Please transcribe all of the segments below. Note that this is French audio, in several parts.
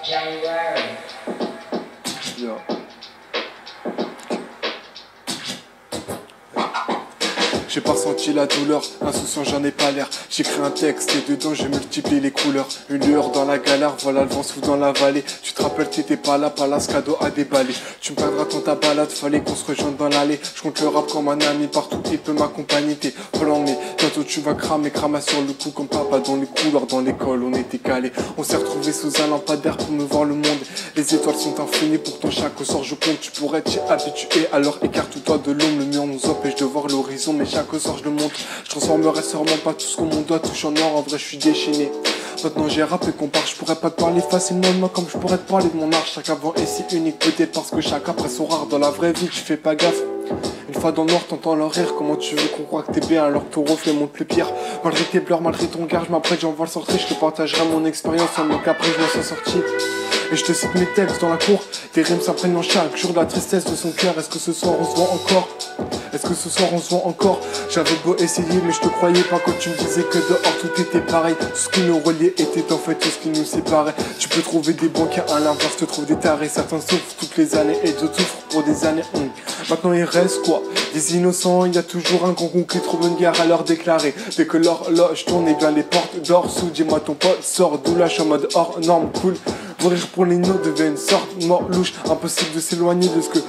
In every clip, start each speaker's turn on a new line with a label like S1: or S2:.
S1: January.
S2: Yo. J'ai pas senti la douleur, insouciant j'en ai pas l'air. J'écris un texte et dedans je multiplie les couleurs. Une lueur dans la galère, voilà le vent souffle dans la vallée. Tu te rappelles t'étais pas là, palace cadeau à déballer. Tu me perdras dans ta balade, fallait qu'on se rejoigne dans l'allée. Je compte le rap comme un ami, partout il peut m'accompagner. T'es plan mais bientôt tu vas cramer, crama sur le coup comme papa dans les couloirs. Dans l'école on était calés, on s'est retrouvés sous un lampadaire pour me voir le monde. Les étoiles sont infinies, pourtant chaque sort je compte. Tu pourrais t'y habituer, alors écarte-toi de l'ombre. Le mur nous empêche de voir l'horizon, mais chaque sort je le montre. Je transformerai sûrement pas tout ce qu'on mon doigt touche en or. En vrai je suis déchaîné. Maintenant j'ai rap et compare, je pourrais pas te parler facilement de moi comme je pourrais te parler de mon art. Chaque avant est si unique, peut-être parce que chaque après sont rares. Dans la vraie vie tu fais pas gaffe. Une fois dans le noir t'entends leur rire. Comment tu veux qu'on croit que t'es bien alors que ton reflet montre le pire. Malgré tes pleurs, malgré ton gage, je m'apprête, j'envoie le sortir. Je te partagerai mon expérience en manque après je m'en suis sorti. Et je te cite mes textes dans la cour. Tes rimes s'apprennent en chaque jour de la tristesse de son cœur. Est-ce que ce soir on se voit encore? Est-ce que ce soir on se voit encore? J'avais beau essayer mais je te croyais pas quand tu me disais que dehors tout était pareil. Tout ce qui nous reliait était en fait tout ce qui nous séparait. Tu peux trouver des banquiers à l'inverse, te trouves des tarés. Certains souffrent toutes les années et d'autres souffrent pour des années. Maintenant il reste quoi? Des innocents, il y a toujours un grand con qui trouve une guerre à leur déclarer. Dès que l'horloge tourne et bien les portes d'or sous. Dis-moi ton pote sort d'où là, je suis en mode hors norme cool. Mourir pour les notes devait une sorte mort louche. Impossible de s'éloigner de ce que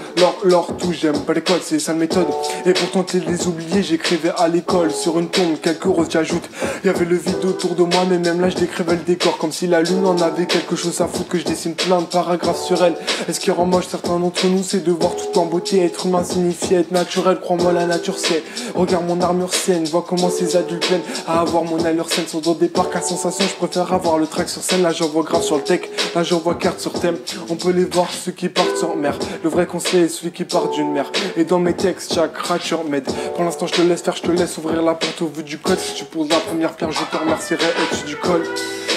S2: leur touche. J'aime pas l'école, c'est ça la méthode. Et pourtant t'es les oubliés, j'écrivais à l'école. Sur une tombe, quelques roses j'ajoute. Y'avait le vide autour de moi, mais même là je décrivais le décor. Comme si la lune en avait quelque chose à foutre. Que je dessine plein de paragraphes sur elle. Et ce qui rend moche certains d'entre nous, c'est de voir tout en beauté. Être humain signifie être naturel, crois-moi la nature c'est. Regarde mon armure saine, vois comment ces adultes peinent à avoir mon allure saine. Sans au départ qu'à sensation, je préfère avoir le track sur scène. Là j'envoie grave sur le tech. Là j'envoie carte sur thème, on peut les voir ceux qui partent sur mer. Le vrai conseil est celui qui part d'une mer. Et dans mes textes, chaque rature m'aide. Pour l'instant je te laisse faire, je te laisse ouvrir la porte au vu du code. Si tu poses la première pierre, je te remercierai et tu du col.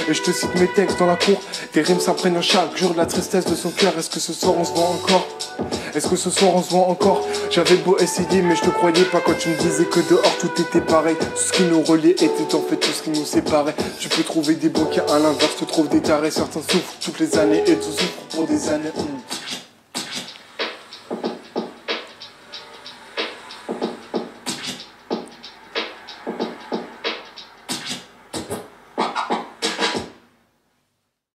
S2: Et je te cite mes textes dans la cour. Tes rimes s'imprègnent chaque jour de la tristesse de son cœur. Est-ce que ce soir on se voit encore? Est-ce que ce soir on se voit encore? J'avais beau essayer mais je te croyais pas quand tu me disais que dehors tout était pareil. Tout ce qui nous reliait était en fait tout ce qui nous séparait. Tu peux trouver des banquiers à l'inverse, te trouves des tarés. Certains souffrent toutes les années et d'autres souffrent pour des années.